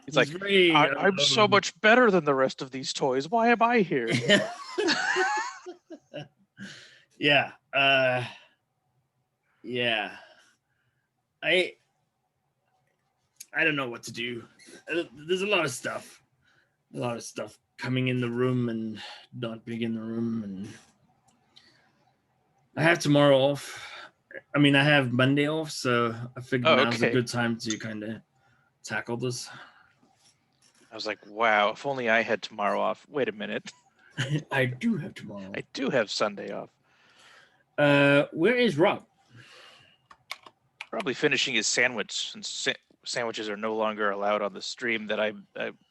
He's like, very I'm so much better than the rest of these toys. Why am I here? Yeah. Yeah. I don't know what to do. There's a lot of stuff. Coming in the room and not being in the room, and I have tomorrow off. I mean, I have Monday off, so I figured now's a good time to kind of tackle this. I was like, wow, if only I had tomorrow off. Wait a minute. I do have tomorrow. I do have Sunday off. Where is Rob? Probably finishing his sandwich, since sandwiches are no longer allowed on the stream that I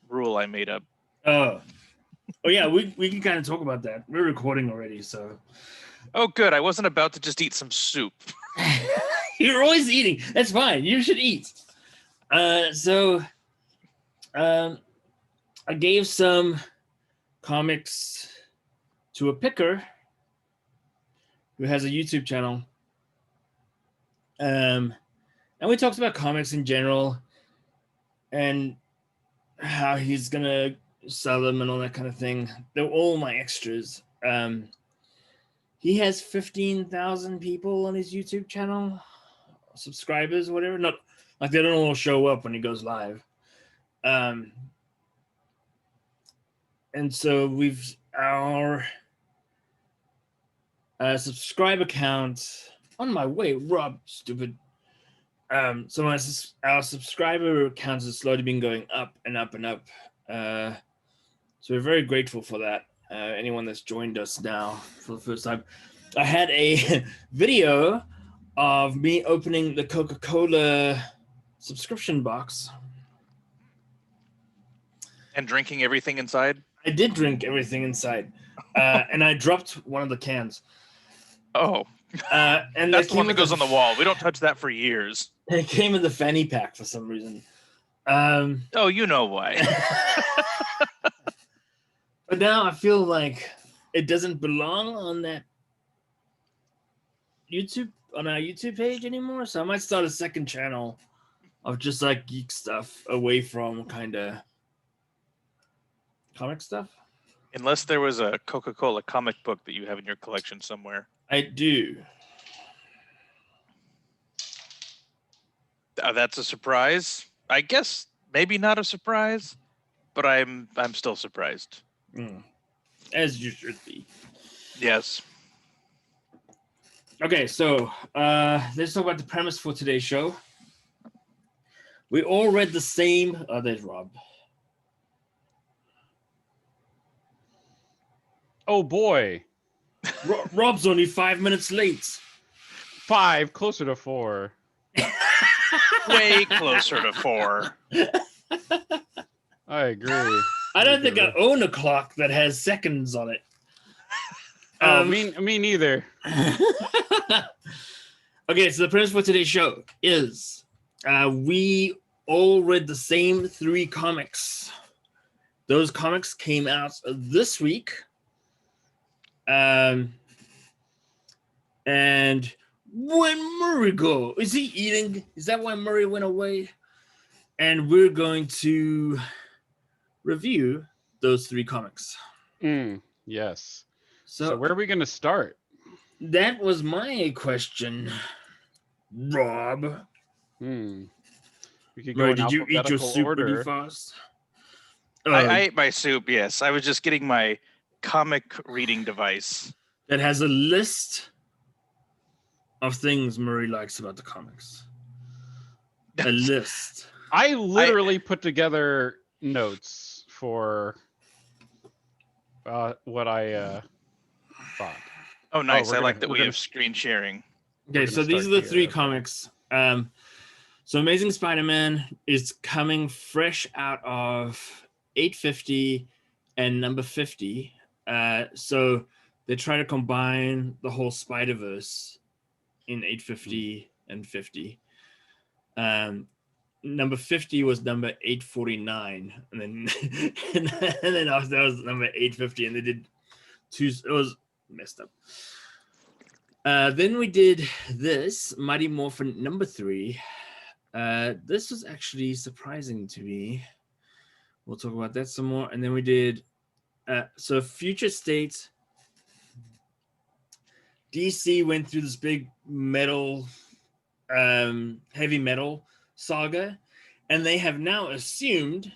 rule I made up. Oh yeah, we can kind of talk about that. We're recording already, so. Oh, good. I wasn't about to just eat some soup. You're always eating. That's fine. You should eat. I gave some comics to a picker who has a YouTube channel. And we talked about comics in general and how he's gonna sell them and all that kind of thing. They're all my extras. He has 15,000 people on his YouTube channel, subscribers, whatever. Not like they don't all show up when he goes live. And so our subscriber count on my way, Rob, stupid. So our subscriber count has slowly been going up and up and up. So we're very grateful for that. Anyone that's joined us now for the first time. I had a video of me opening the Coca-Cola subscription box. And drinking everything inside? I did drink everything inside. And I dropped one of the cans. Oh. And that's the one that goes on the wall. We don't touch that for years. It came in the fanny pack for some reason. Oh, you know why. But now I feel like it doesn't belong on that on our YouTube page anymore. So I might start a second channel of just like geek stuff away from kind of comic stuff. Unless there was a Coca-Cola comic book that you have in your collection somewhere. I do. That's a surprise. I guess maybe not a surprise, but I'm still surprised. As you should be. Yes. Okay, so let's talk about the premise for today's show. We all read the same. Oh, there's Rob. Oh boy. Rob's only 5 minutes late. 5, closer to 4. Way closer to 4. I agree. I don't think I own a clock that has seconds on it. Me neither. Okay, so the premise for today's show is we all read the same 3 comics. Those comics came out this week. And where'd Murray go? Is he eating? Is that why Murray went away? And we're going to review those 3 comics. Yes. So where are we going to start? That was my question, Rob. We could Murray, did you eat your soup pretty fast? I ate my soup, yes. I was just getting my comic reading device. That has a list of things Murray likes about the comics. A list. I literally put together notes for what I thought. Oh, nice. I like that we have screen sharing. Okay, so these are the 3 comics. So Amazing Spider-Man is coming fresh out of 850 and number 50. So they try to combine the whole Spider-Verse in 850 and 50. Number 50 was number 849, and then and then after that was number 850, and they did 2. It was messed up. Then we did this Mighty Morphin number 3. This was actually surprising to me. We'll talk about that some more. And then we did so Future State. DC went through this big metal, heavy metal saga, and they have now assumed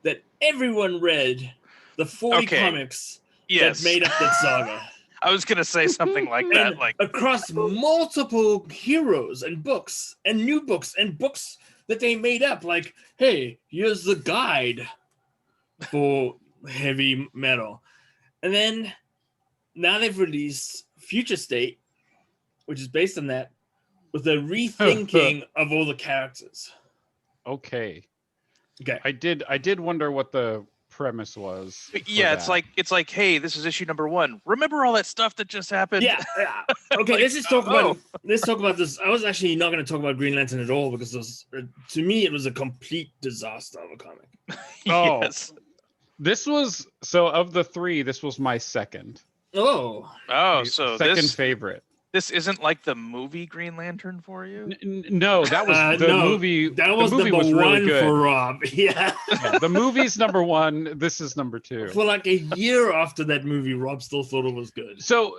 that everyone read the 40 Okay. comics Yes. that made up that saga. I was gonna say something like that. And Like across multiple heroes and books and new books and books that they made up, like, hey, here's the guide for heavy metal. And then now they've released Future State, which is based on that, with a rethinking of all the characters. Okay. Okay. I did wonder what the premise was. yeah, for that. it's like, hey, this is issue number 1. Remember all that stuff that just happened? Yeah. Okay, Like, let's just talk oh. about let's talk about this. I was actually not going to talk about Green Lantern at all because this, to me it was a complete disaster of a comic. Oh. Yes. This was so of the 3. This was my second. Oh. Oh, so second favorite. This isn't like the movie Green Lantern for you? No, that was the no, movie. That was the movie number was really one good. for Rob. Yeah. Yeah, the movie's number 1. This is number 2. For like a year after that movie, Rob still thought it was good. So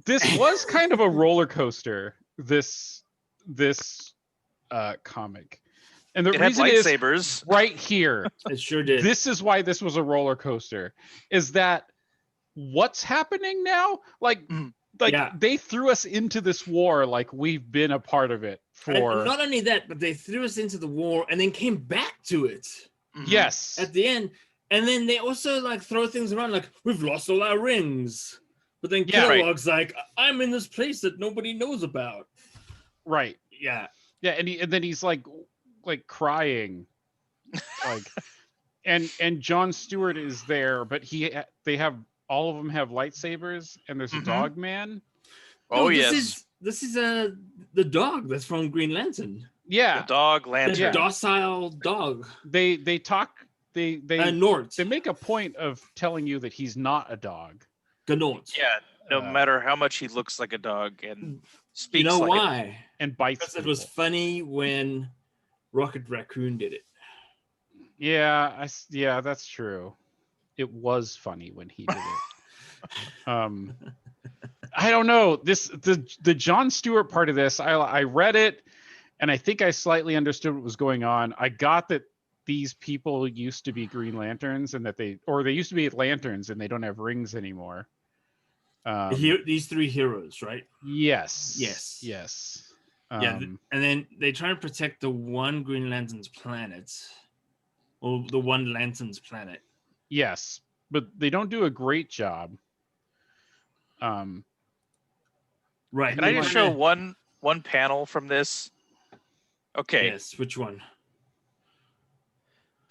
this was kind of a roller coaster. This comic, and the It had reason is lightsabers. right here. It sure did. This is why this was a roller coaster. Is that what's happening now? Like Yeah. they threw us into this war like we've been a part of it for. And not only that, but they threw us into the war and then came back to it Mhm. Yes. at the end. And then they also like throw things around like we've lost all our rings. But then Yeah, right. Kilowog's like, I'm in this place that nobody knows about. Right. Yeah. Yeah, and then he's like crying, like, and John Stewart is there, but they have all of them have lightsabers, and there's a Mhm. dog man. Oh, No, yes. This is the dog that's from Green Lantern. Yeah, The dog The lantern. docile dog. they talk. They Nort. they make a point of telling you that he's not a dog. Gnort. Yeah, no Uh, matter how much he looks like a dog and speaks You know like why? and bites. Because it was people. funny when Rocket Raccoon did it. Yeah, that's true. It was funny when he did it. I don't know. The John Stewart part of this, I read it, and I think I slightly understood what was going on. I got that these people used to be Green Lanterns, and that they used to be lanterns, and they don't have rings anymore. These 3 heroes, right? Yes. Yes. And then they try to protect the one Green Lantern's planet, or the one Lantern's planet. Yes, but they don't do a great job. Right. Can I just show one panel from this? Okay. Yes. Which one?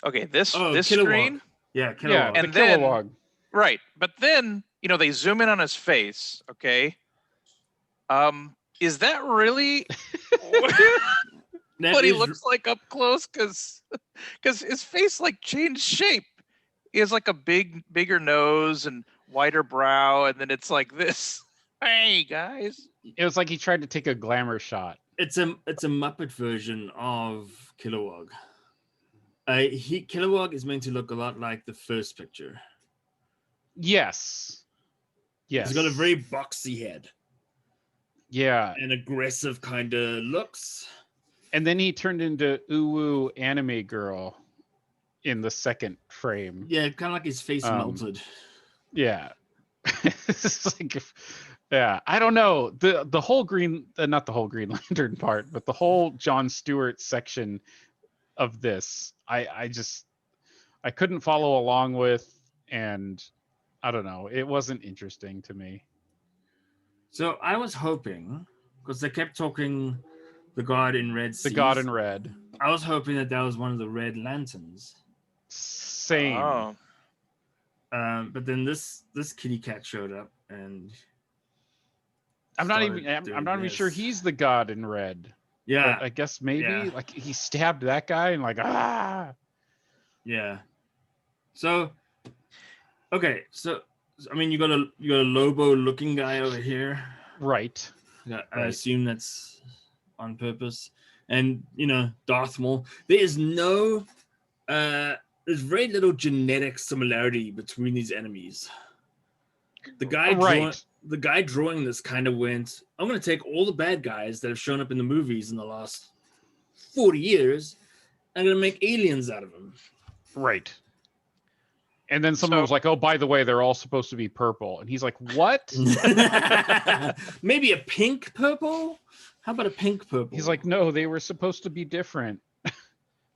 Okay, this Kilowog. screen. Yeah. Kilowog. Yeah, And the then- Kilowog. Right. But then, they zoom in on his face, okay? Is that really That what he is- looks like up close? Because his face like changed shape. He has like a bigger nose and wider brow, and then it's like this. Hey guys. It was like he tried to take a glamour shot. It's a Muppet version of Kilowog. Kilowog is meant to look a lot like the first picture. Yes. He's got a very boxy head Yeah. and aggressive kind of looks. And then he turned into Uwu anime girl in the second frame. Yeah, kind of like his face melted. Yeah. It's like yeah, I don't know. The whole not the whole Green Lantern part, but the whole John Stewart section of this, I couldn't follow along with, and I don't know, it wasn't interesting to me. So I was hoping, because they kept talking the God in Red. The God in Red. I was hoping that was one of the Red Lanterns. Same. Oh. But then this kitty cat showed up, and I'm not started even doing sure this. he's the God in Red. Yeah, But I guess maybe Yeah. like he stabbed that guy and like yeah. So, okay, so I mean, you got a Lobo looking guy over here. right. Yeah, I Right. assume that's on purpose. And Darth Maul. There's there's very little genetic similarity between these enemies. The guy Right. drawing this kind of went, I'm going to take all the bad guys that have shown up in the movies in the last 40 years. I'm going to make aliens out of them. Right. And then someone was like, oh, by the way, they're all supposed to be purple. And he's like, what? Maybe a pink purple? How about a pink purple? He's like, no, they were supposed to be different.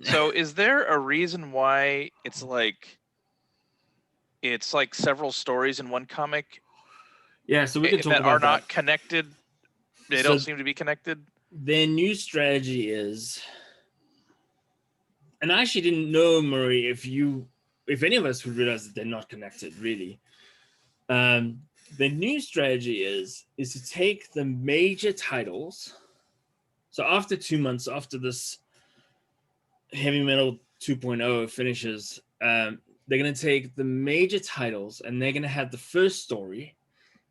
So is there a reason why it's like several stories in one comic? Yeah, so we can talk that about are that. not connected. They don't seem to be connected. Their new strategy is, and I actually didn't know, Murray, if any of us would realize that they're not connected, really. The new strategy is to take the major titles. So after 2 months, after this Heavy Metal 2.0 finishes, they're going to take the major titles and they're going to have the first story,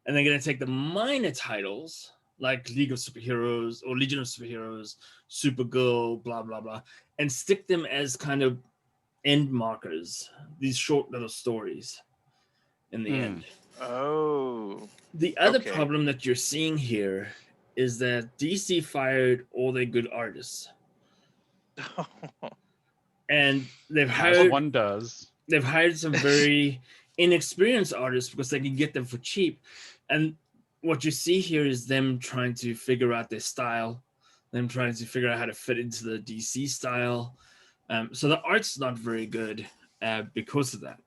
and they're going to take the minor titles like League of Superheroes or Legion of Superheroes, Supergirl, blah, blah, blah, and stick them as kind of end markers, these short little stories in the end. Oh. The other problem that you're seeing here is that DC fired all their good artists. And they've hired one does. They've hired some very inexperienced artists because they can get them for cheap. And what you see here is them trying to figure out their style, them trying to figure out how to fit into the DC style. So the art's not very good because of that.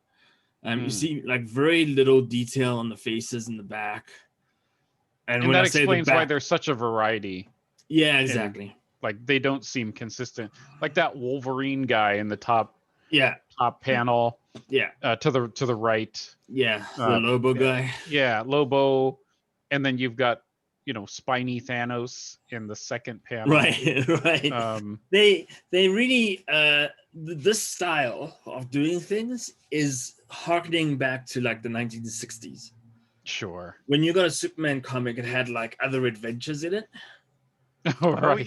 You see like very little detail on the faces in the back. And when that I say explains the back, why there's such a variety. Yeah, exactly. Like they don't seem consistent. Like that Wolverine guy in the top panel. Yeah. To the right. Yeah. The Lobo guy. Yeah, Lobo. And then you've got, spiny Thanos in the second panel. Right. They really this style of doing things is harkening back to like the 1960s. Sure. When you got a Superman comic, it had like other adventures in it. Oh, right.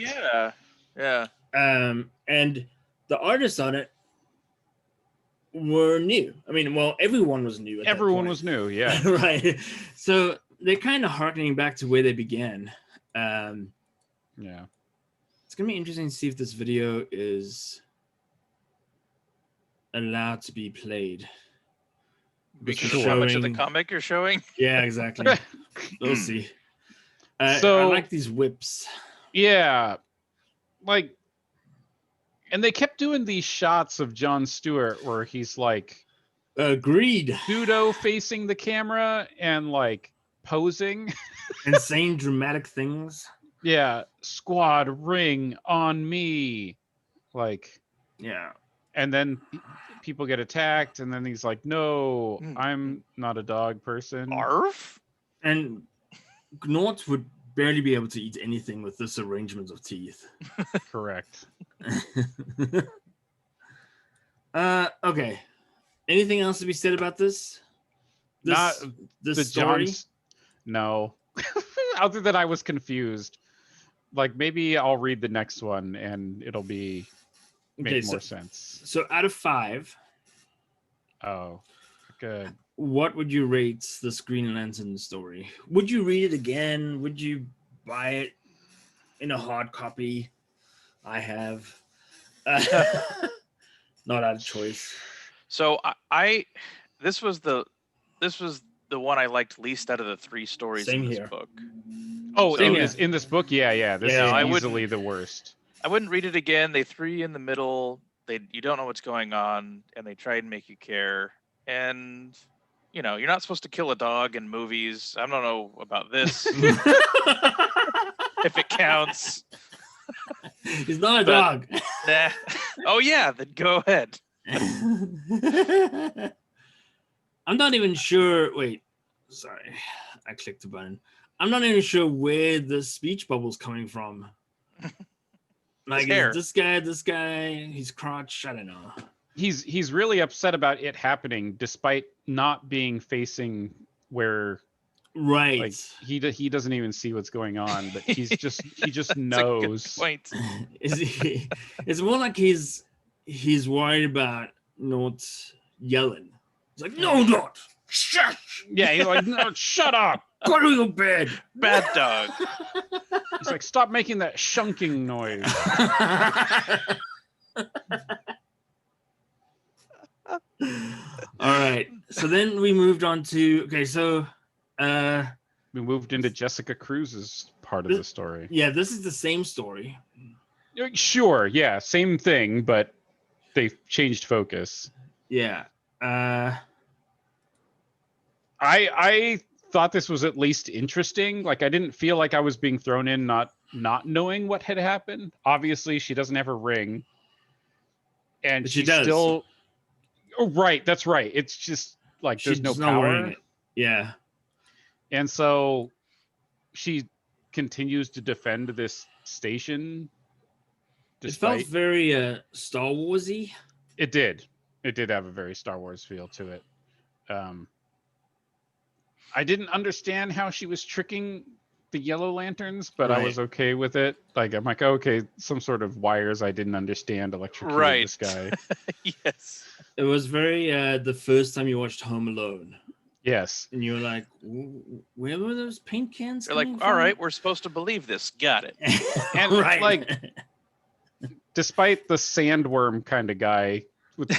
Yeah. And the artists on it were new. I mean, well, everyone was new. Everyone was new, yeah. Right. So they're kind of harkening back to where they began. Yeah. It's gonna be interesting to see if this video is allowed to be played. Because of how much of the comic you're showing? Yeah, exactly. We'll see. So I like these whips. Yeah. Like, and they kept doing these shots of Jon Stewart where he's like agreed pseudo facing the camera and like posing and saying dramatic things. Yeah, squad ring on me. Like, yeah. And then people get attacked, and then he's like, no, I'm not a dog person. Arf? And Gnort would barely be able to eat anything with this arrangement of teeth. Correct. Okay. Anything else to be said about this? Not this story? No. Other than I was confused. Like, maybe I'll read the next one and it'll be make more sense. So out of 5. Oh, good. What would you rate this Green Lantern story? Would you read it again? Would you buy it in a hard copy? I have. Not out of choice. So this was the one I liked least out of the 3 stories in this book. Oh, in this book, yeah. This is easily the worst. I wouldn't read it again. They threw you in the middle. You don't know what's going on, and they try and make you care. And you're not supposed to kill a dog in movies. I don't know about this. If it counts. He's not a dog. Nah. Oh yeah, then go ahead. I'm not even sure. Wait, sorry, I clicked the button. I'm not even sure where the speech bubble's coming from. Like this guy, his crotch. I don't know. He's really upset about it happening, despite not being facing where. Right. Like he doesn't even see what's going on, but he just knows. Point. It's more like he's worried about Nort yelling. He's like, no, Nort! Shush! Yeah, he's like, no, shut up. Go to your bed! Bad dog. He's like, stop making that shunking noise. All right. So then we moved on to We moved into Jessica Cruz's part of the story. yeah, this is the same story. Sure, yeah, same thing, but they changed focus. Yeah. I thought this was at least interesting. Like, I didn't feel like I was being thrown in not knowing what had happened. Obviously, she doesn't have a ring, and But she she's does. still. Oh, right, that's right. It's just like there's no she's not wearing power, it. Yeah. and so she continues to defend this station. It felt Despite very Star Warsy. it did have a very Star Wars feel to it. I didn't understand how she was tricking the yellow lanterns, but I was okay with it. Like, I'm like, okay, some sort of wires I didn't understand electrocuted this guy. Yes. It was very the first time you watched Home Alone, Yes. and you were like, where were those paint cans? They're like, coming all from?" right, we're supposed to believe this. Got it. And right. like, despite the sandworm kind of guy with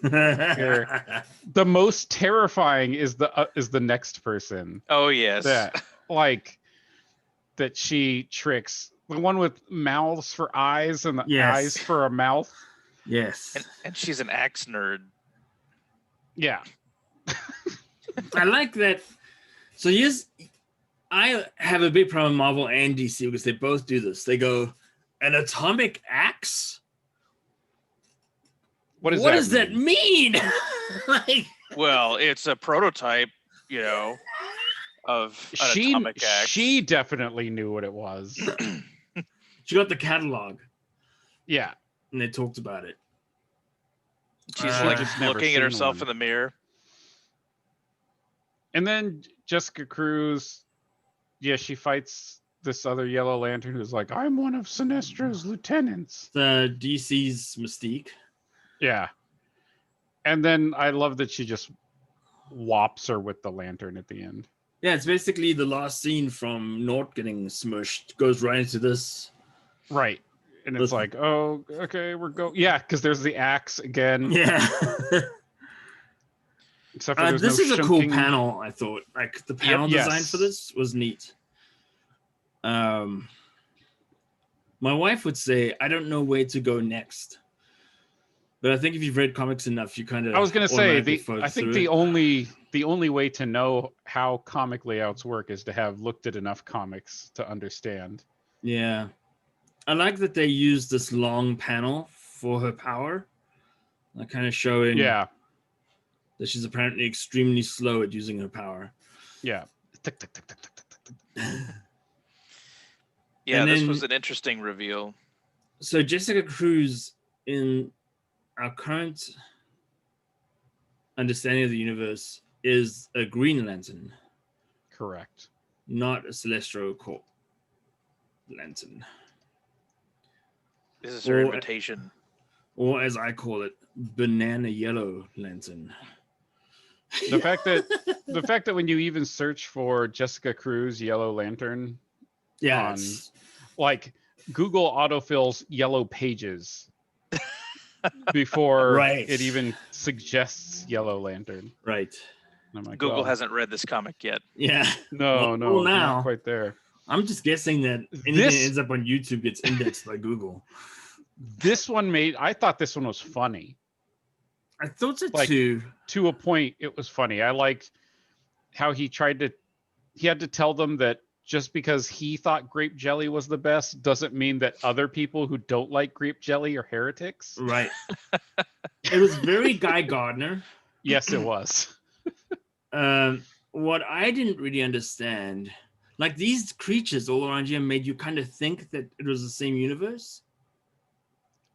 hair, the most terrifying is the next person Oh yes. that she tricks. The one with mouths for eyes and the Yes. eyes for a mouth. Yes. And she's an axe nerd. Yeah. I like that. So yes, I have a big problem with Marvel and DC because they both do this. They go, an atomic axe? What does that mean? Like, Well, it's a prototype, of an atomic axe. She definitely knew what it was. she got the catalog Yeah. and they talked about it. She's Uh, like just never looking at seen herself one. in the mirror. And then Jessica Cruz, she fights this other Yellow Lantern who's like, I'm one of Sinistra's lieutenants. The DC's Mystique. Yeah. And then I love that she just whops her with the lantern at the end. Yeah, it's basically the last scene from Nort getting smushed. Goes right into this. Right. And it's like, oh, okay, we're going. Yeah, because there's the axe again. Yeah. Except for this no is a cool shunking. panel, I thought. Like, the panel design yes. for this was neat. My wife would say, I don't know where to go next. But I think if you've read comics enough, you kind of. I was going to say, I think the only way to know how comic layouts work is to have looked at enough comics to understand. Yeah. I like that they use this long panel for her power. Like, kind of showing Yeah. that she's apparently extremely slow at using her power. Yeah. Tick, tick, tick, tick, tick, tick, tick, tick. Yeah, And this then- was an interesting reveal. So Jessica Cruz, in our current understanding of the universe, is a Green Lantern, Correct. not a Celestial Corp Lantern. This is her Or- invitation. Or as I call it, Banana Yellow Lantern. The fact that when you even search for Jessica Cruz Yellow Lantern, Yeah. on- it's- like Google autofills yellow pages before Right. it even suggests Yellow Lantern. Right. And I'm like, Google well, hasn't read this comic yet. Yeah. no, Well, no, now- not quite there. I'm just guessing that anything This- that ends up on YouTube gets indexed by Google. This one I thought this one was funny. I thought so Like- too. To a point, it was funny. I liked how he had to tell them that just because he thought grape jelly was the best doesn't mean that other people who don't like grape jelly are heretics. Right. It was very Guy Gardner. Yes, it was. What I didn't really understand, like, these creatures all around here made you kind of think that it was the same universe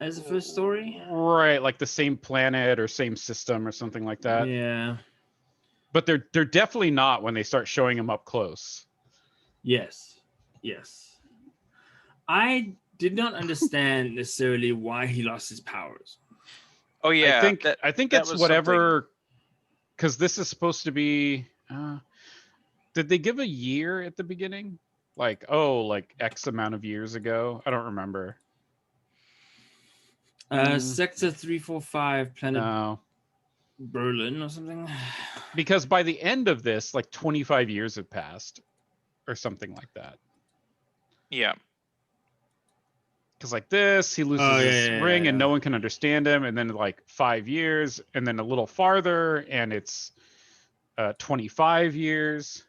as the first story. Right, like the same planet or same system or something like that. Yeah. But they're definitely not when they start showing them up close. Yes. Yes. I did not understand necessarily why he lost his powers. Oh yeah, I think that it's was whatever, because this is supposed to be. Did they give a year at the beginning? Like, oh, like X amount of years ago? I don't remember. Sector 345, Planet No, Berlin or something. because by the end of this, like 25 years have passed, or something like that. Yeah. Because like this, he loses Oh, his ring and yeah. no one can understand him, and then like 5 years, and then a little farther, and it's 25 years.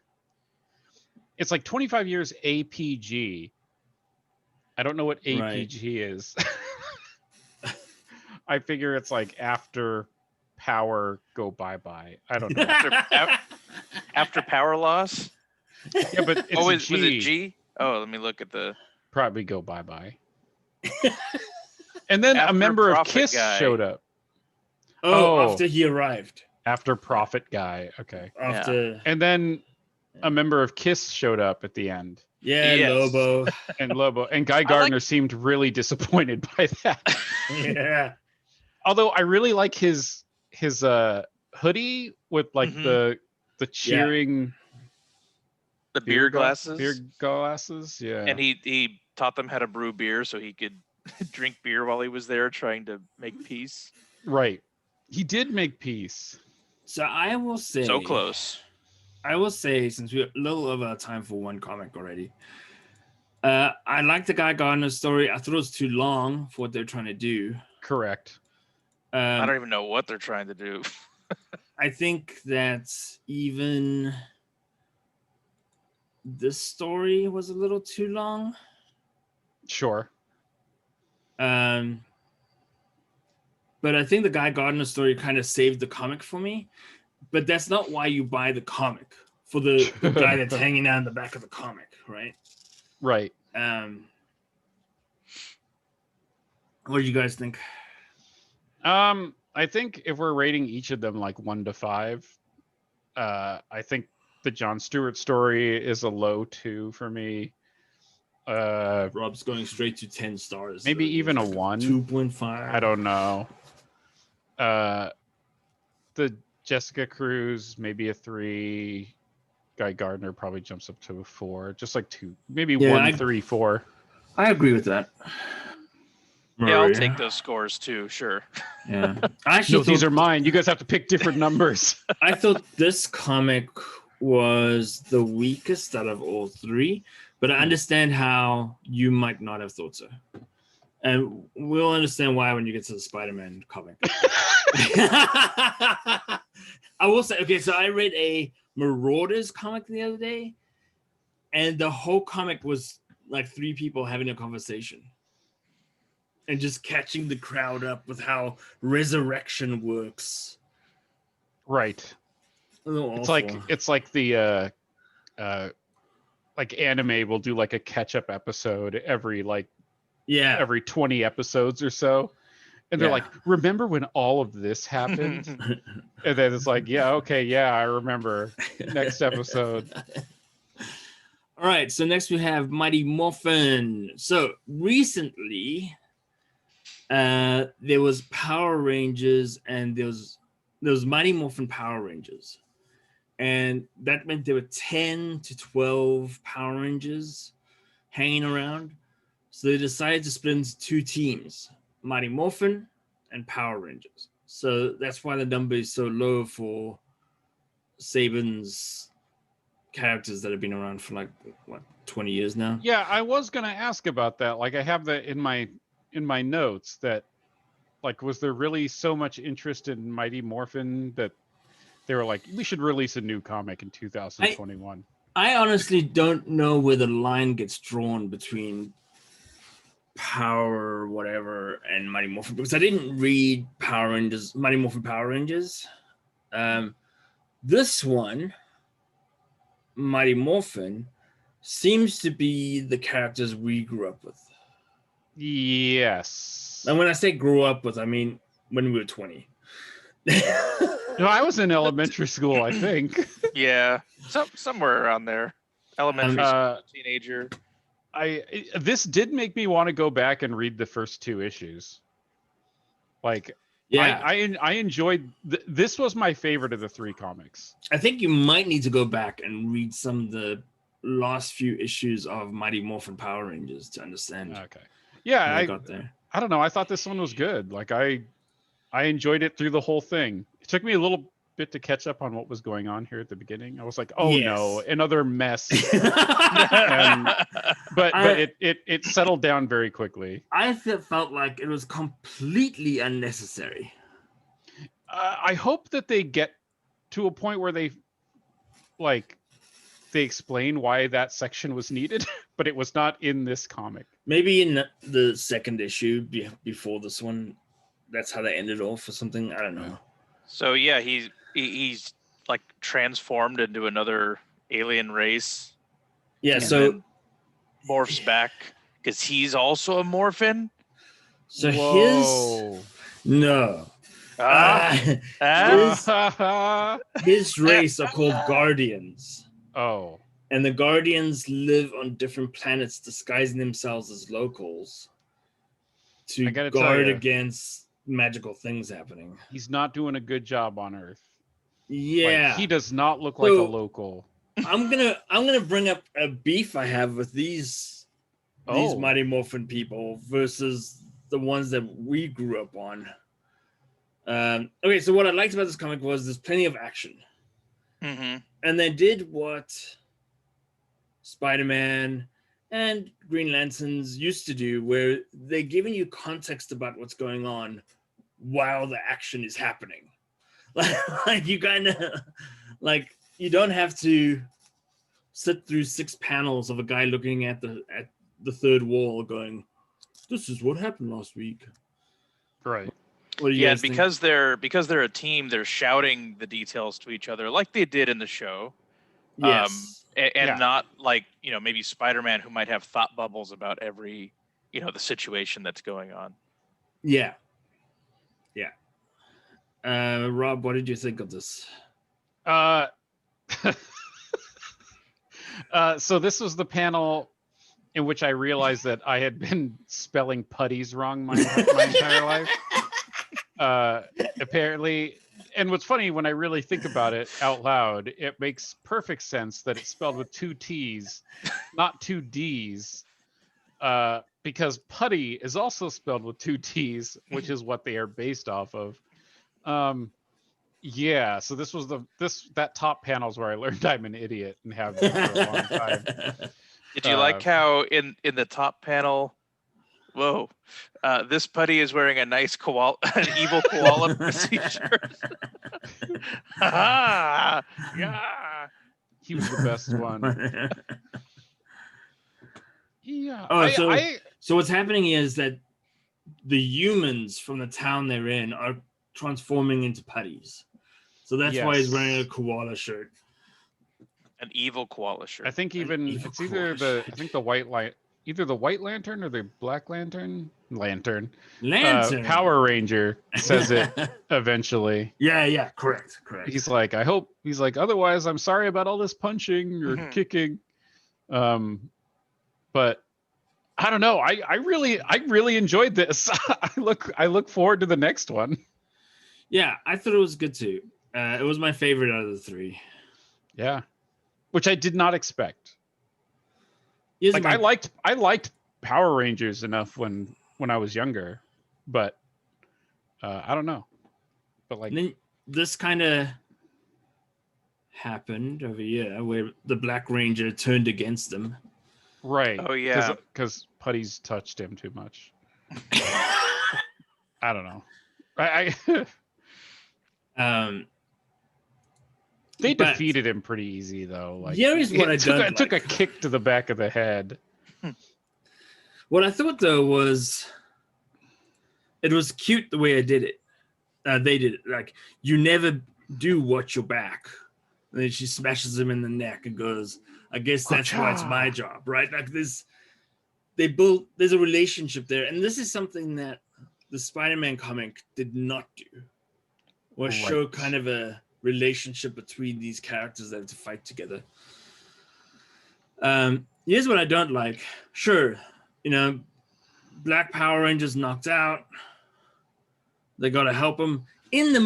It's like 25 years APG. I don't know what APG is. I figure it's like after power go bye-bye. I don't know. After power loss. Yeah, but it's Oh, a was it G? Oh, let me look at the. Probably go bye-bye. And then a After member of Prophet KISS Guy. showed up. Oh, after he arrived. After Prophet Guy. Okay. After. And then a member of KISS showed up at the end. Yeah, Yes. Lobo. And Guy Gardner seemed really disappointed by that. Yeah. Although I really like his hoodie with like the cheering the beer glasses. Beer glasses, yeah. And he taught them how to brew beer so he could drink beer while he was there trying to make peace. Right. He did make peace. So I will say, so close. I will say, since we're a little over time for one comic already, I like the Guy Gardner story. I thought it was too long for what they're trying to do. Correct. I don't even know what they're trying to do. I think that even this story was a little too long. Sure. But I think the Guy Gardner story kind of saved the comic for me. But that's not why you buy the comic, for the guy that's hanging out in the back of the comic, right? Right. What do you guys think? I think if we're rating each of them like 1 to 5, I think the Jon Stewart story is a low 2 for me. Rob's going straight to 10 stars. Maybe even a 1. 2.5. I don't know. The Jessica Cruz, maybe a 3. Guy Gardner probably jumps up to a 4. Just like 2, maybe 1, 3, 4. I agree with that. Yeah, I'll take those scores too. Sure. Yeah. Actually, these are mine. You guys have to pick different numbers. I thought this comic was the weakest out of all 3, but I understand how you might not have thought so. And we'll understand why when you get to the Spider-Man comic. I will say, okay, so I read a Marauders comic the other day, and the whole comic was like 3 people having a conversation and just catching the crowd up with how resurrection works. Right. It's like the like anime will do like a catch-up episode every 20 episodes or so. And they're like, remember when all of this happened? And then it's like, yeah, okay, yeah, I remember. Next episode. All right, so next we have Mighty Morphin. So recently, there was Power Rangers and there was Mighty Morphin Power Rangers. And that meant there were 10 to 12 Power Rangers hanging around. So they decided to split into 2 teams, Mighty Morphin and Power Rangers. So that's why the number is so low for Saban's characters that have been around for like, 20 years now? Yeah, I was going to ask about that. Like, I have that in my notes that, like, was there really so much interest in Mighty Morphin that they were like, we should release a new comic in 2021? I honestly don't know where the line gets drawn between Power whatever and Mighty Morphin, because I didn't read Power Rangers, Mighty Morphin Power Rangers. This one, Mighty Morphin, seems to be the characters we grew up with. Yes. And when I say grew up with, I mean when we were 20. No, I was in elementary school, I think. Yeah, somewhere around there. Elementary school, teenager. This did make me want to go back and read the first 2 issues. Like, Yeah, I enjoyed. This was my favorite of the 3 comics. I think you might need to go back and read some of the last few issues of Mighty Morphin Power Rangers to understand Okay. Yeah, how they got there. I don't know. I thought this one was good. Like I enjoyed it through the whole thing. It took me a little bit to catch up on what was going on here at the beginning. I was like, oh no, Yes. another mess. But it settled down very quickly. I felt like it was completely unnecessary. I hope that they get to a point where they explain why that section was needed, but it was not in this comic. Maybe in the second issue before this one, that's how they ended off or something. I don't know. So yeah, he's like transformed into another alien race. Yeah, and so then morphs back because he's also a Morphin. so Whoa. his race are called Guardians. Oh. And the Guardians live on different planets disguising themselves as locals to guard against magical things happening. He's not doing a good job on Earth. Yeah. Like, he does not look like a local. I'm gonna bring up a beef I have with these Mighty Morphin people versus the ones that we grew up on. Okay, so what I liked about this comic was there's plenty of action. Mm-hmm. And they did what Spider-Man and Green Lanterns used to do, where they're giving you context about what's going on while the action is happening. Like you kind of like you don't have to sit through 6 panels of a guy looking at the third wall going, this is what happened last week. Right. What do you guys think? because they're a team, they're shouting the details to each other like they did in the show. Yes. And not like, maybe Spider-Man, who might have thought bubbles about every, the situation that's going on. Yeah. Yeah. Rob, what did you think of this? So this was the panel in which I realized that I had been spelling putties wrong my entire life. Apparently, and what's funny, when I really think about it out loud, it makes perfect sense that it's spelled with 2 T's, not 2 D's, because putty is also spelled with 2 T's, which is what they are based off of. Yeah, so this was that top panel is where I learned I'm an idiot and have been for a long time. Did you like how in the top panel, this putty is wearing a nice an evil koala t-shirt. Yeah. He was the best one. Yeah. Oh, so what's happening is that the humans from the town they're in are transforming into putties. So that's why he's wearing a koala shirt. An evil koala shirt. I think it's either the white light, either the White Lantern or the Black Lantern. Power Ranger says it eventually. Yeah, correct. He's like, otherwise I'm sorry about all this punching or kicking. But I don't know. I really enjoyed this. I look forward to the next one. Yeah, I thought it was good too. It was my favorite out of the 3. Yeah, which I did not expect. I liked Power Rangers enough when I was younger, but I don't know. But and then this kind of happened over here where the Black Ranger turned against them. Right. Oh yeah. Because putties touched him too much. I don't know. They defeated him pretty easy though. Like, here's what it took a kick to the back of the head. What I thought though was it was cute the way I did it. They did it. Like, you never do watch your back. And then she smashes him in the neck and goes, I guess that's why it's my job, right? Like there's a relationship there. And this is something that the Spider-Man comic did not do. Was show kind of a relationship between these characters that have to fight together. Here's what I don't like. Sure, Black Power Rangers knocked out. They got to help him in the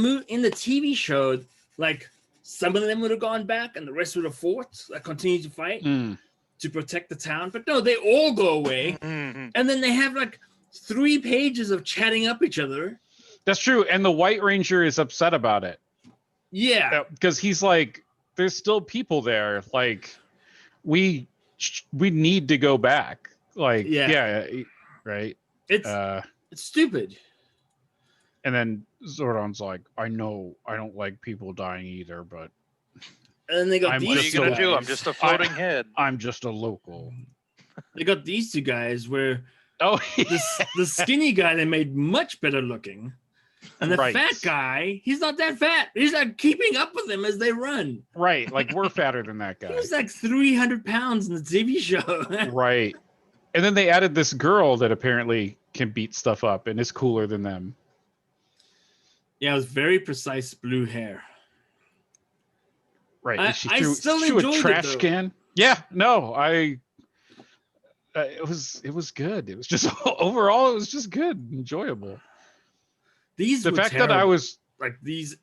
TV show. Like some of them would have gone back, and the rest would have fought. Like continue to fight to protect the town. But no, they all go away, and then they have like 3 pages of chatting up each other. That's true, and the White Ranger is upset about it. Yeah, because he's like, there's still people there. Like, we need to go back. Like, yeah right. It's stupid. And then Zordon's like, I know I don't like people dying either, but and then they got what are you gonna do? I'm just a floating head. I'm just a local. They got these 2 guys where yeah. the skinny guy they made much better looking. And the fat guy, he's not that fat. He's like keeping up with them as they run. Right. Like we're fatter than that guy. He was like 300 pounds in the TV show. Right. And then they added this girl that apparently can beat stuff up and is cooler than them. Yeah, it was very precise blue hair. Right. I still enjoyed a trash it, can. Yeah. No, it was good. It was just overall, it was just good, enjoyable. The fact that I was like these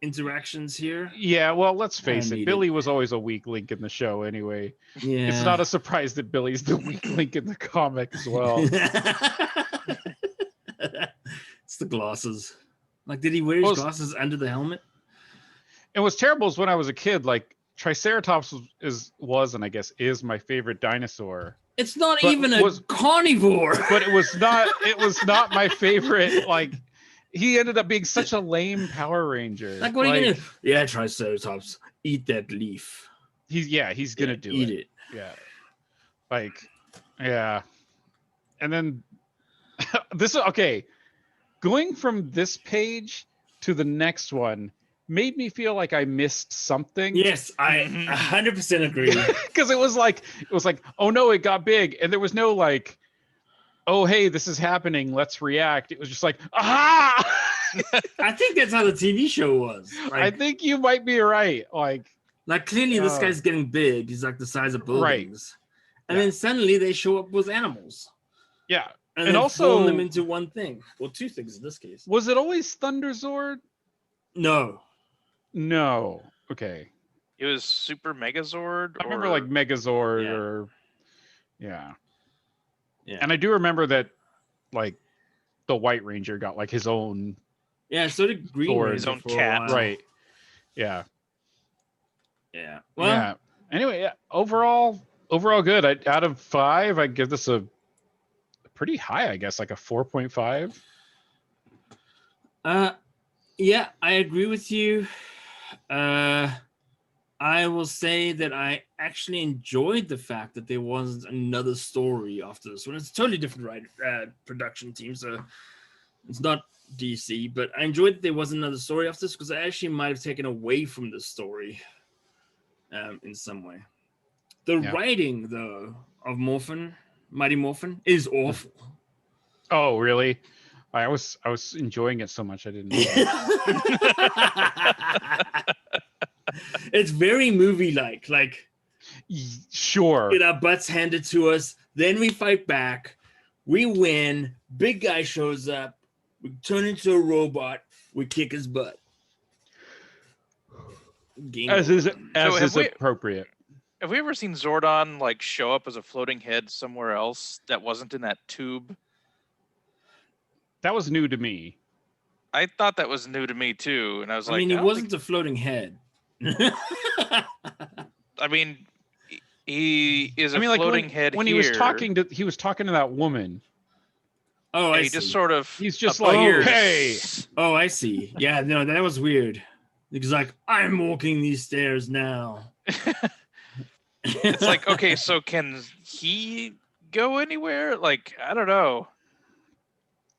interactions here. Yeah, well, let's face it. Billy was always a weak link in the show anyway. Yeah. It's not a surprise that Billy's the weak link in the comic as well. It's the glasses. Like, did he wear his glasses under the helmet? And what's terrible is when I was a kid, like Triceratops was and I guess is my favorite dinosaur. It's not even a carnivore. But it was not my favorite. Like, he ended up being such a lame Power Ranger. Like, what are you gonna do? Yeah, Triceratops, eat that leaf. He's gonna eat it. Yeah. Like, yeah. And then going from this page to the next one made me feel like I missed something. Yes, I 100% agree. Because it was like, oh no, it got big, and there was no like, oh hey, this is happening, let's react. It was just like, aha! I think that's how the TV show was. Like, I think you might be right. Like clearly this guy's getting big. He's like the size of buildings, and then suddenly they show up with animals. Yeah, and also form them into one thing. Well, 2 things in this case. Was it always Thunder Zord? No. Okay. It was Super Megazord. I remember like Megazord or yeah. And I do remember that like the White Ranger got like his own. Yeah, so did Green Ranger. His own cat. Right. Yeah. Yeah. Well. Yeah. Anyway, yeah. Overall good. Out of 5, I'd give this a pretty high, I guess, like a 4.5. Yeah, I agree with you. I will say that I actually enjoyed the fact that there wasn't another story after this one. It's a totally different production team, so it's not DC, but I enjoyed that there wasn't another story after this because I actually might have taken away from the story in some way. The writing, though, of Mighty Morphin, is awful. Oh, really? I was enjoying it so much I didn't know. It's very movie-like. Like, sure. Get our butts handed to us, then we fight back, we win, big guy shows up, we turn into a robot, we kick his butt. As is appropriate. Have we ever seen Zordon like show up as a floating head somewhere else that wasn't in that tube? That was new to me. I thought that was new to me too, and I was like, he wasn't a floating head. I mean, he is a floating head. When he was talking to that woman. Oh, I he see. just sort of. He's just like, hey. Oh, I see. Yeah, no, that was weird. He's like, I'm walking these stairs now. It's like, okay, so can he go anywhere? Like, I don't know.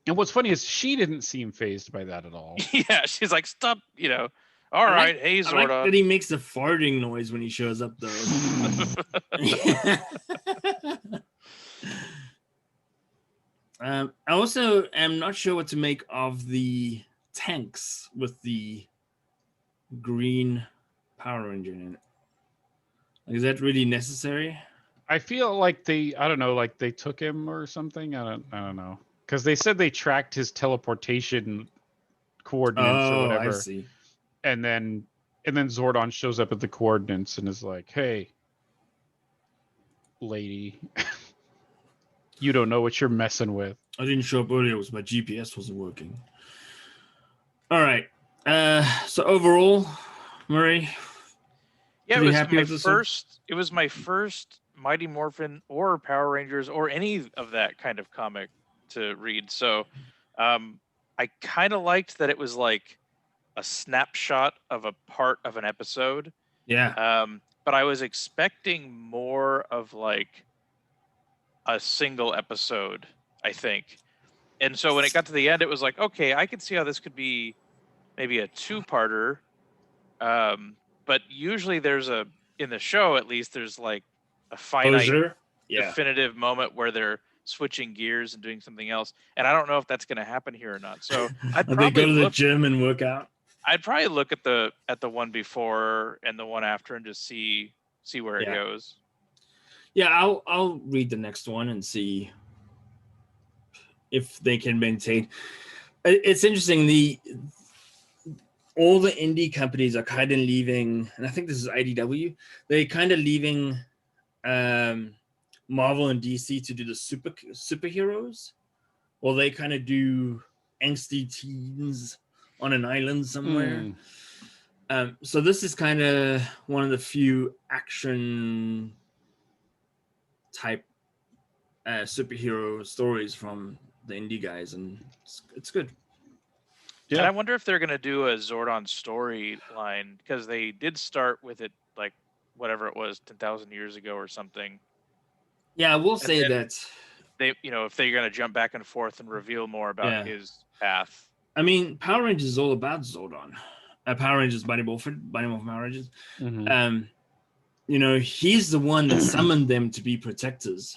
And what's funny is she didn't seem fazed by that at all. Yeah, she's like, stop, all right, hey, Zordon. I like that he makes the farting noise when he shows up, though. I also am not sure what to make of the tanks with the green Power Ranger in it. Like, is that really necessary? I feel like they took him or something. I don't know. Because they said they tracked his teleportation coordinates or Oh, I whatever. see. And then Zordon shows up at the coordinates and is like, "Hey, lady, you don't know what you're messing with." I didn't show up earlier because my GPS wasn't working. All right. So overall, Murray, Yeah, pretty happy with this one? it was my first Mighty Morphin or Power Rangers or any of that kind of comic to read. So I kind of liked that it was like a snapshot of a part of an episode. Yeah. But I was expecting more of like a single episode, I think. And so when it got to the end, it was like, okay, I could see how this could be maybe a two-parter. But usually there's in the show, at least, there's like a finite Closure. Yeah. definitive moment where they're switching gears and doing something else. And I don't know if that's going to happen here or not. So I'd They go probably to the look. gym and work out. I'd probably look at the one before and the one after and just see where it Yeah. goes. Yeah, I'll read the next one and see if they can maintain. It's interesting. All the indie companies are kind of leaving, and I think this is IDW. They're kind of leaving Marvel and DC to do the superheroes, or they kind of do angsty teens on an island somewhere. So this is kind of one of the few action type superhero stories from the indie guys, and it's good. Yeah. And I wonder if they're going to do a Zordon storyline, because they did start with it like whatever it was 10,000 years ago or something. Yeah, I will say that they, if they're going to jump back and forth and reveal more about his path. I mean, Power Rangers is all about Zordon. Power Rangers, Mighty Morphin Power Rangers. He's the one that summoned them to be protectors.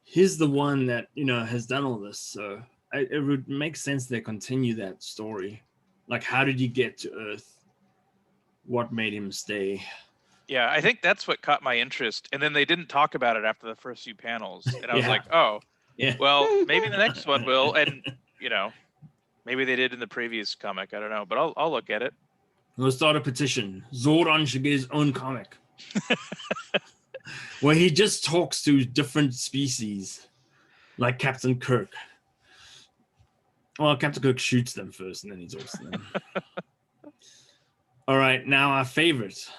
He's the one that has done all this. So it would make sense they continue that story. Like, how did he get to Earth? What made him stay? Yeah, I think that's what caught my interest. And then they didn't talk about it after the first few panels. And I was like, oh, well, maybe the next one will. And, maybe they did in the previous comic. I don't know, but I'll look at it. We'll start a petition. Zordon should get his own comic. Where he just talks to different species. Like Captain Kirk. Well, Captain Kirk shoots them first and then he talks to them. All right, now our favorite.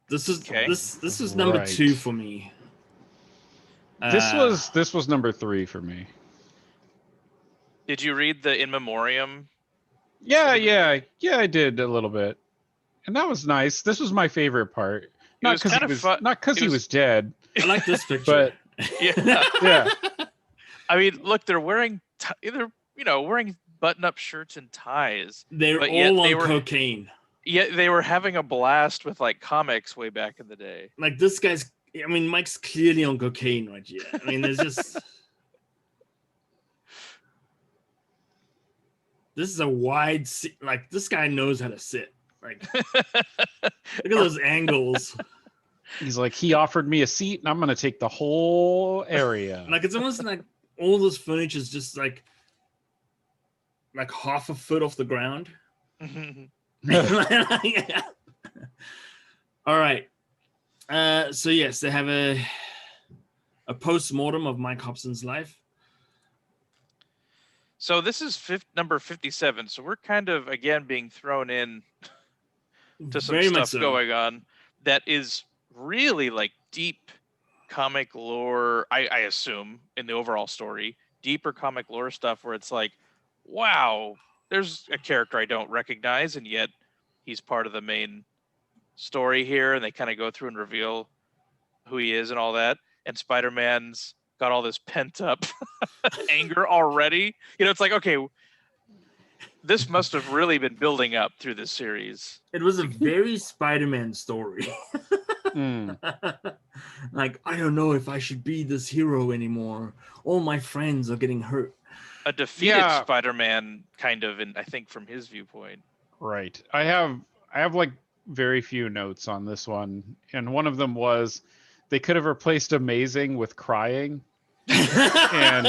This is number 2 for me. This was number 3 for me. Did you read the In Memoriam? Yeah, I did a little bit, and that was nice. This was my favorite part. Not because he was dead. I like this picture, but yeah. I mean, look, they're wearing wearing button-up shirts and ties. They're all on cocaine. Yet they were having a blast with like comics way back in the day. Like this guy's. I mean, Mike's clearly on cocaine right here. I mean, there's just. This is a wide seat. Like, this guy knows how to sit. Like, look at those angles. He's like, he offered me a seat, and I'm going to take the whole area. Like, it's almost like all this furniture is just like half a foot off the ground. All right. So, yes, they have a post-mortem of Mike Hobson's life. So this is number 57. So we're kind of, again, being thrown in to some stuff going on that is really like deep comic lore, I assume, in the overall story. Deeper comic lore stuff where it's like, wow, there's a character I don't recognize, and yet he's part of the main story here, and they kind of go through and reveal who he is and all that. And Spider-Man's got all this pent up anger already. It's like, okay, this must have really been building up through this series. It was a very Spider-Man story. Like, I don't know if I should be this hero anymore. All my friends are getting hurt. A defeated Spider-Man, kind of, I think from his viewpoint. Right. I have like very few notes on this one, and one of them was they could have replaced amazing with crying. And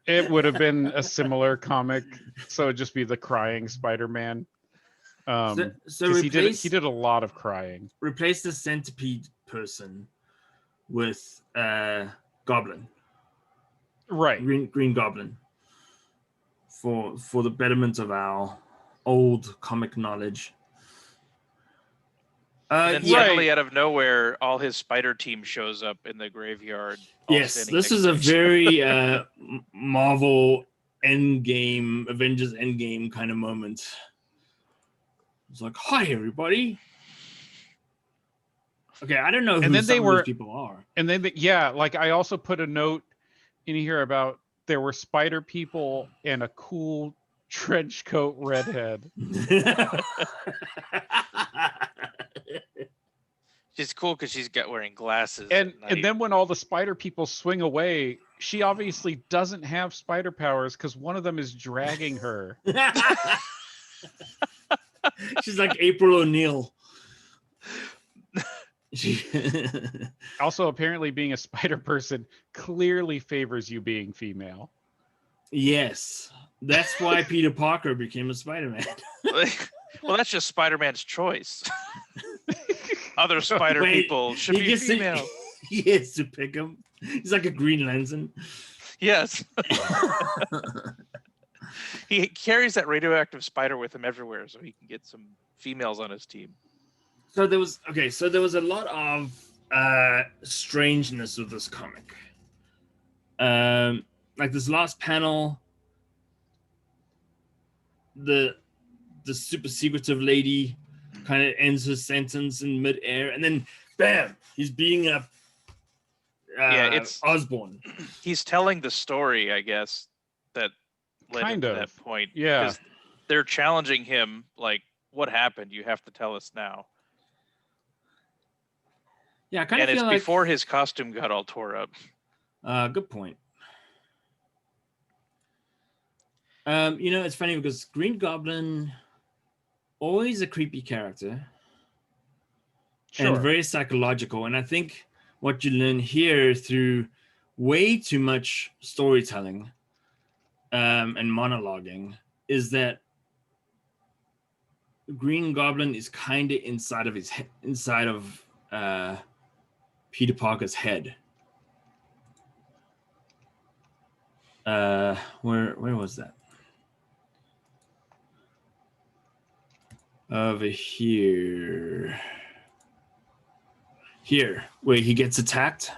it would have been a similar comic, so it'd just be the crying Spider-Man. So Because he did a lot of crying. Replace the centipede person with Goblin, Right? Green Goblin, for the betterment of our old comic knowledge. And then suddenly, out of nowhere, all his spider team shows up in the graveyard. Yes, this is a very Marvel Endgame, Avengers Endgame kind of moment. It's like, hi, everybody. Okay, I don't know who some of those people are. And then, like I also put a note in here about there were spider people and a cool trench coat redhead. She's cool because she's wearing glasses. And then when all the spider people swing away, she obviously doesn't have spider powers because one of them is dragging her. She's like April O'Neil. Also, apparently being a spider person clearly favors you being female. Yes. That's why Peter Parker became a Spider-Man. Well, that's just Spider-Man's choice. Other spider people should be female. He has to pick him. He's like a Green Lantern. Yes. He carries that radioactive spider with him everywhere so he can get some females on his team. So there was a lot of strangeness with this comic. Like this last panel, the super secretive lady kind of ends her sentence in midair, and then bam, he's beating up it's Osborn. He's telling the story, I guess, that led to that point. Yeah. Because they're challenging him, like, what happened? You have to tell us now. Yeah, I kind of feel it's like before his costume got all tore up. Good point. It's funny because Green Goblin, always a creepy character, and very psychological. And I think what you learn here through way too much storytelling and monologuing is that Green Goblin is kind of inside of Peter Parker's head. Where was that? Over here, where he gets attacked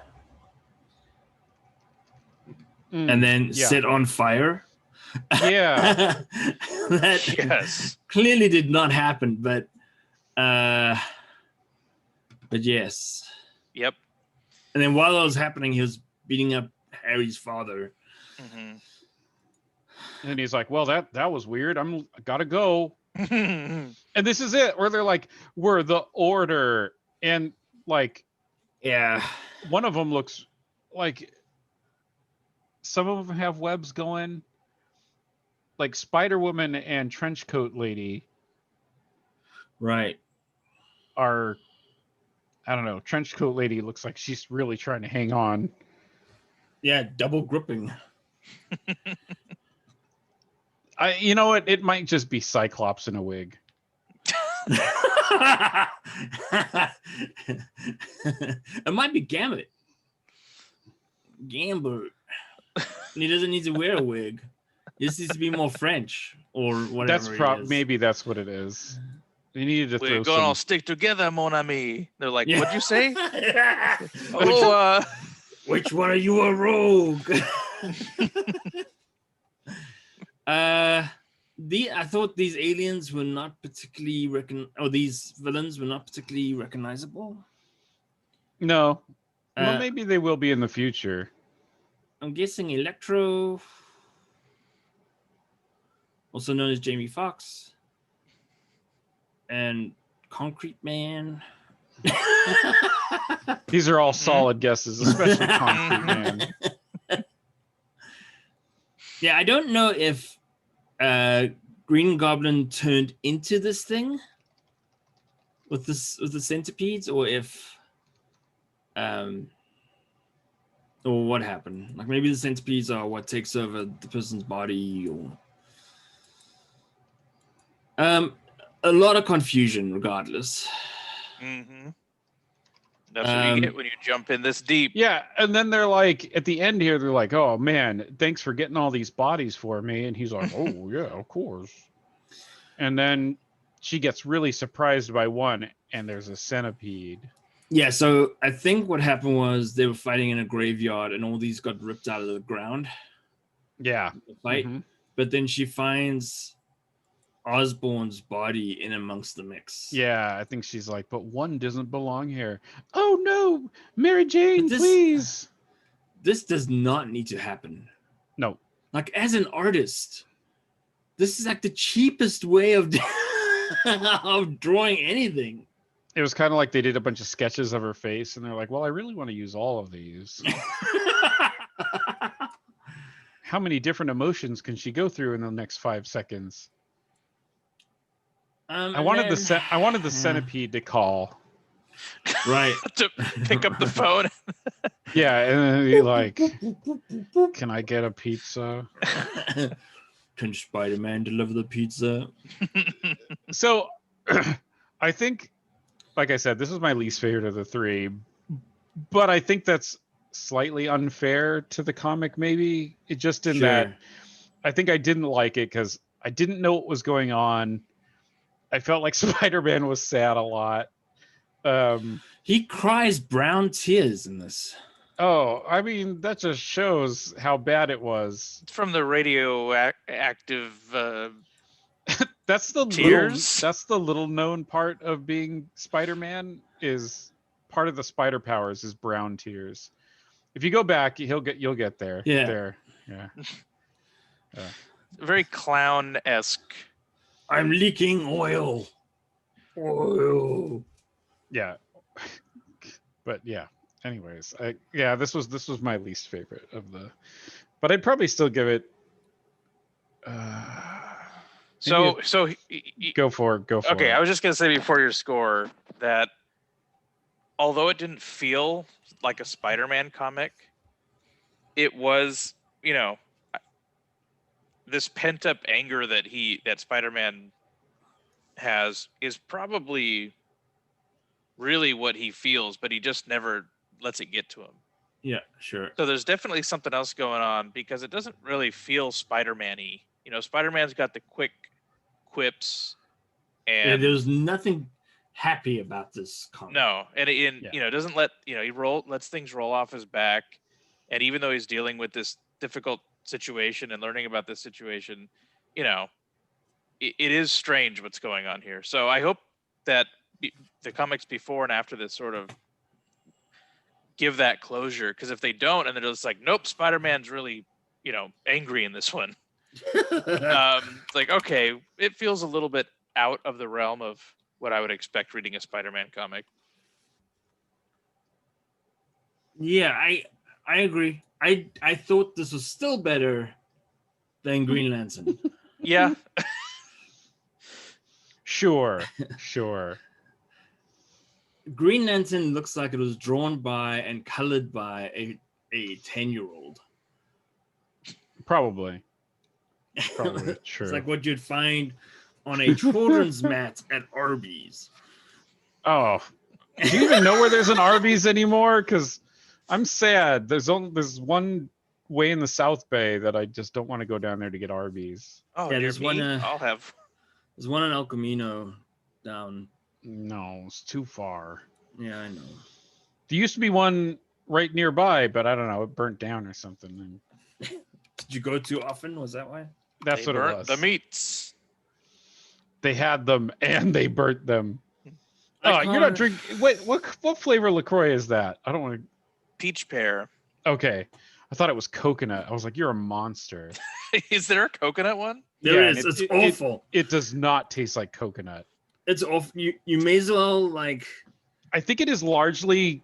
and then set on fire. Yeah. That clearly did not happen, but yes. Yep. And then while that was happening, he was beating up Harry's father. Mm-hmm. And he's like, well, that was weird. I gotta go. And this is it, where they're like, we're the Order. And like, yeah, one of them looks like, some of them have webs going. Like Spider-Woman and Trenchcoat Lady. Right. Are, I don't know, Trenchcoat Lady looks like she's really trying to hang on. Yeah, double gripping. You know what? It might just be Cyclops in a wig. It might be Gambit. Gambit. He doesn't need to wear a wig. He just needs to be more French or whatever. Maybe that's what it is. They needed to We're throw gonna all stick together, mon ami. They're like, Yeah. What'd you say? Which one are you, a rogue? I thought these aliens were not particularly these villains were not particularly recognizable. No. Well, maybe they will be in the future. I'm guessing Electro, also known as Jamie Foxx, and Concrete Man. These are all solid guesses, especially Concrete Man. Yeah, I don't know if Green Goblin turned into this thing with the centipedes, or if or what happened. Like maybe the centipedes are what takes over the person's body, or a lot of confusion regardless. Mm-hmm. That's what you get when you jump in this deep. Yeah, and then they're like, at the end here, they're like, oh man, thanks for getting all these bodies for me. And he's like, oh yeah, of course. And then she gets really surprised by one, and there's a centipede. Yeah, so I think what happened was they were fighting in a graveyard and all these got ripped out of the ground. Yeah. Fight. Mm-hmm. But then she finds Osborn's body in amongst the mix. Yeah, I think she's like, but one doesn't belong here. Oh no, Mary Jane, please. This does not need to happen. No. Like, as an artist, this is like the cheapest way of of drawing anything. It was kind of like they did a bunch of sketches of her face, and they're like, well, I really want to use all of these. How many different emotions can she go through in the next 5 seconds? I wanted the centipede to call. Right. To pick up the phone. Yeah, and then be like, can I get a pizza? Can Spider-Man deliver the pizza? So I think, like I said, this is my least favorite of the three, but I think that's slightly unfair to the comic, maybe. It just in that I think I didn't like it because I didn't know what was going on. I felt like Spider-Man was sad a lot. He cries brown tears in this. Oh, I mean, that just shows how bad it was. It's from the radioactive that's the tears. That's the little known part of being Spider-Man, is part of the spider powers is brown tears. If you go back, you'll get there. Yeah. There. Yeah. Very clown-esque. I'm leaking oil. Oil. Yeah. But yeah. Anyways, this was my least favorite of the, but I'd probably still give it. So go for it. Okay, I was just gonna say before your score that although it didn't feel like a Spider-Man comic, it was, this pent-up anger that Spider-Man has is probably really what he feels, but he just never lets it get to him. Yeah, sure. So there's definitely something else going on because it doesn't really feel Spider-Man-y. Spider-Man's got the quick quips, and there's nothing happy about this comic. No, and doesn't let lets things roll off his back, and even though he's dealing with this difficult situation and learning about this situation, it is strange what's going on here. So I hope that the comics before and after this sort of give that closure, because if they don't and they're just like, nope, Spider-Man's really angry in this one, it's like, okay, it feels a little bit out of the realm of what I would expect reading a Spider-Man comic. Yeah, I agree. I thought this was still better than Green Lantern. Yeah. Sure. Green Lantern looks like it was drawn by and colored by a 10-year-old. Probably true. It's like what you'd find on a children's mat at Arby's. Oh, do you even know where there's an Arby's anymore? Because I'm sad. There's one way in the South Bay that I just don't want to go down there to get Arby's. Oh, yeah, there's one. I'll have. There's one in El Camino down. No, it's too far. Yeah, I know. There used to be one right nearby, but I don't know. It burnt down or something. Did you go too often? Was that why? That's what it was. The meats. They had them and they burnt them. Oh, you're not drinking. Wait, what flavor LaCroix is that? I don't want to. Peach pear. Okay, I thought it was coconut. I was like, you're a monster. Is there a coconut one? There is. It's awful. It does not taste like coconut. It's awful. You may as well like. I think it is largely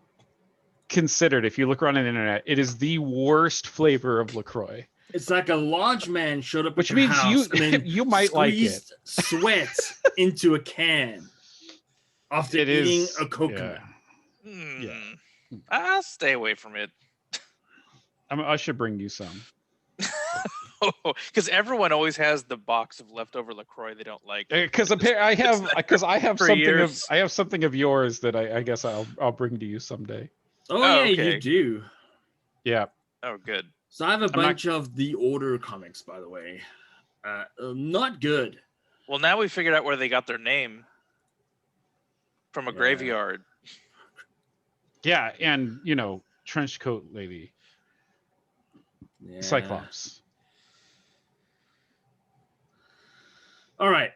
considered, if you look around on the internet, it is the worst flavor of LaCroix. It's like a large man showed up, which means you might like it. Sweat into a can after eating a coconut. Yeah. I'll stay away from it. I should bring you some. Because everyone always has the box of leftover LaCroix they don't like. Because I have something of yours that I guess I'll bring to you someday. Oh yeah, okay. you do. Yeah. Oh, good. So I have a bunch of The Order comics, by the way. Not good. Well, now we figured out where they got their name. From a graveyard. Yeah, and trench coat lady. Yeah. Cyclops. All right.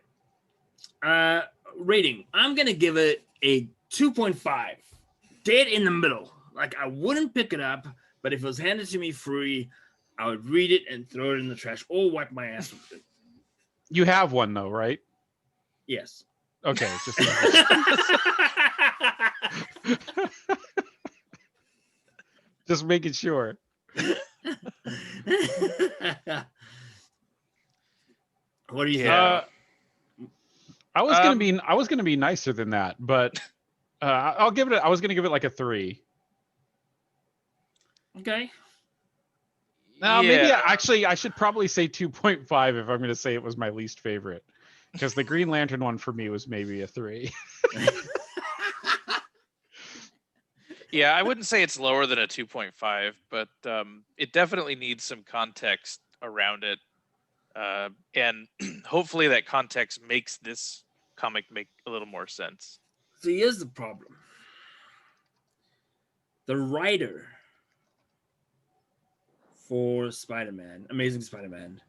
Rating. I'm gonna give it a 2.5. Dead in the middle. Like, I wouldn't pick it up, but if it was handed to me free, I would read it and throw it in the trash or wipe my ass with it. You have one though, right? Yes. Okay. Just just making sure. What do you think? I was gonna be nicer than that, but I was gonna give it like a 3. Okay. No, maybe I should probably say 2.5 if I'm going to say it was my least favorite, because the Green Lantern one for me was maybe a 3. Yeah, I wouldn't say it's lower than a 2.5, but it definitely needs some context around it, and hopefully that context makes this comic make a little more sense. So here's the problem: the writer for Spider-Man, Amazing Spider-Man,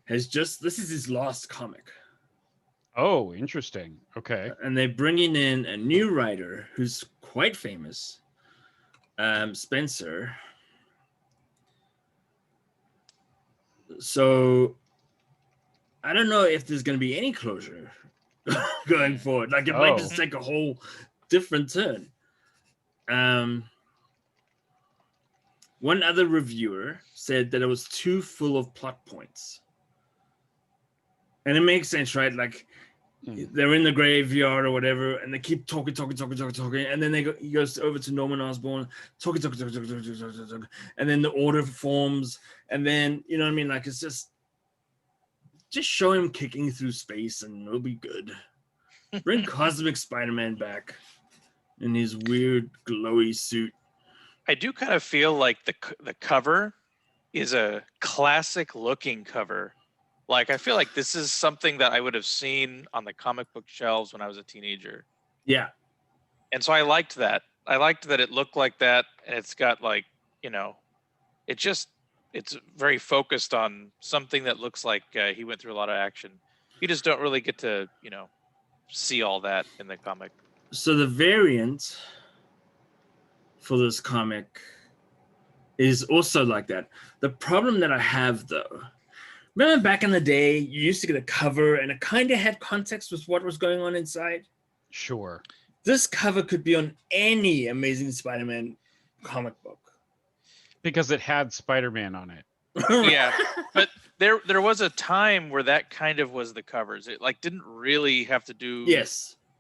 this is his last comic. Oh, interesting. Okay. And they're bringing in a new writer who's quite famous, Spencer. So I don't know if there's going to be any closure going forward. Like, it might just take a whole different turn. One other reviewer said that it was too full of plot points. And it makes sense, right? Like, they're in the graveyard or whatever, and they keep talking. And then he goes over to Norman Osborn, talking. And then the Order forms. And then, you know what I mean? Like, it's just show him kicking through space and it'll be good. Bring Cosmic Spider-Man back in his weird glowy suit. I do kind of feel like the cover is a classic looking cover. Like, I feel like this is something that I would have seen on the comic book shelves when I was a teenager. Yeah. And so I liked that. I liked that it looked like that, and it's got, like, it's very focused on something that looks like he went through a lot of action. You just don't really get to, see all that in the comic. So the variant for this comic is also like that. The problem that I have, though, remember back in the day, you used to get a cover and it kind of had context with what was going on inside? Sure. This cover could be on any Amazing Spider-Man comic book. Because it had Spider-Man on it. Yeah, but there was a time where that kind of was the covers. It, like, didn't really have to do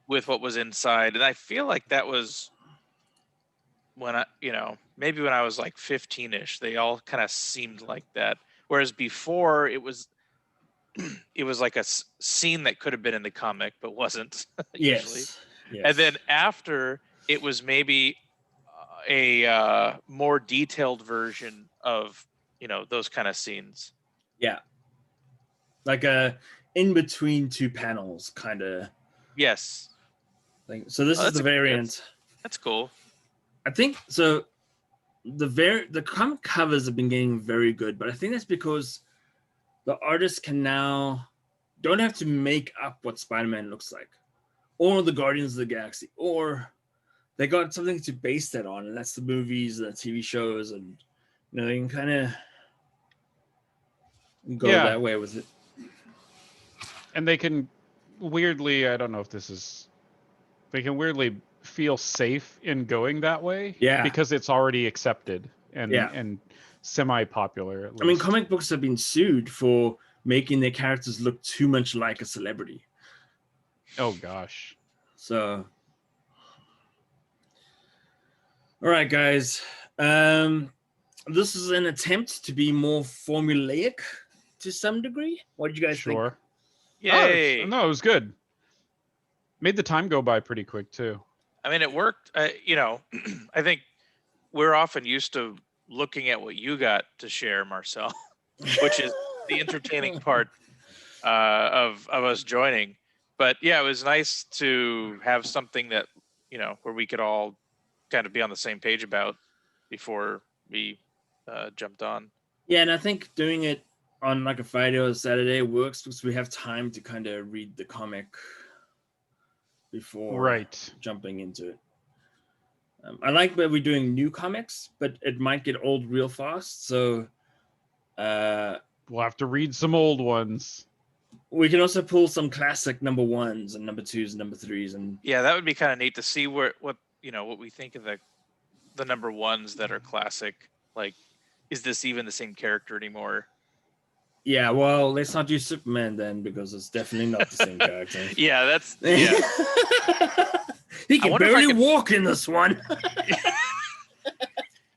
with what was inside. And I feel like that was when maybe when I was like 15-ish, they all kind of seemed like that. Whereas before it was like a scene that could have been in the comic, but wasn't usually. Yes. And then after, it was maybe a more detailed version of, those kind of scenes. Yeah. Like a in between two panels kind of. Yes. Thing. So this is the variant. That's cool. I think so. The comic covers have been getting very good, but I think that's because the artists don't have to make up what Spider-Man looks like, or the Guardians of the Galaxy, or they got something to base that on, and that's the movies, the TV shows, and they can kind of go that way with it. And they can weirdly, I don't know if they can weirdly feel safe in going that way. Yeah. Because it's already accepted and semi-popular, at least. I mean, comic books have been sued for making their characters look too much like a celebrity. Oh, gosh. So, all right, guys. I this is an attempt to be more formulaic to some degree. What did you guys think? Sure. Yay! Oh, no, it was good. Made the time go by pretty quick too. I mean, it worked. You know, I think we're often used to looking at what you got to share, Marcel, which is the entertaining part of us joining. But yeah, it was nice to have something that, you know, where we could all kind of be on the same page about before we jumped on. Yeah, and I think doing it on like a Friday or a Saturday works because we have time to kind of read the comic before jumping into it. I like that we're doing new comics, but it might get old real fast. So we'll have to read some old ones. We can also pull some classic number 1s and number 2s and number 3s, and yeah, that would be kind of neat to see what we think of the number 1s that are classic. Like, is this even the same character anymore? Yeah, well, let's not do Superman then, because it's definitely not the same character. Yeah, that's yeah. He can barely walk in this one.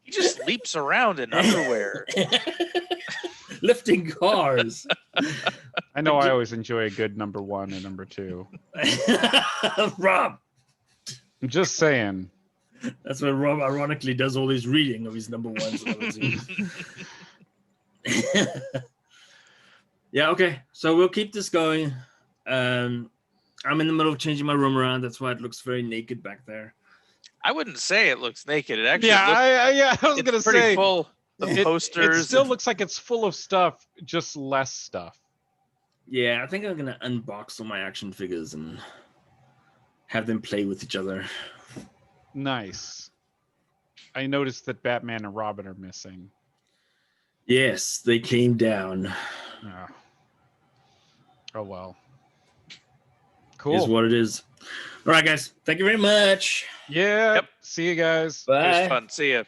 He just leaps around in underwear. Lifting cars. I know I always enjoy a good number 1 and number 2. Rob. I'm just saying. That's when Rob ironically does all his reading of his number 1s and number 2s. Yeah, okay. So we'll keep this going. I'm in the middle of changing my room around. That's why it looks very naked back there. I wouldn't say it looks naked. It actually I was it's gonna pretty say full of posters. It still looks like it's full of stuff, just less stuff. Yeah, I think I'm gonna unbox all my action figures and have them play with each other. Nice. I noticed that Batman and Robin are missing. Yes, they came down. Oh well. Cool. Is what it is. All right, guys. Thank you very much. Yeah. Yep. See you guys. Bye. It was fun. See ya.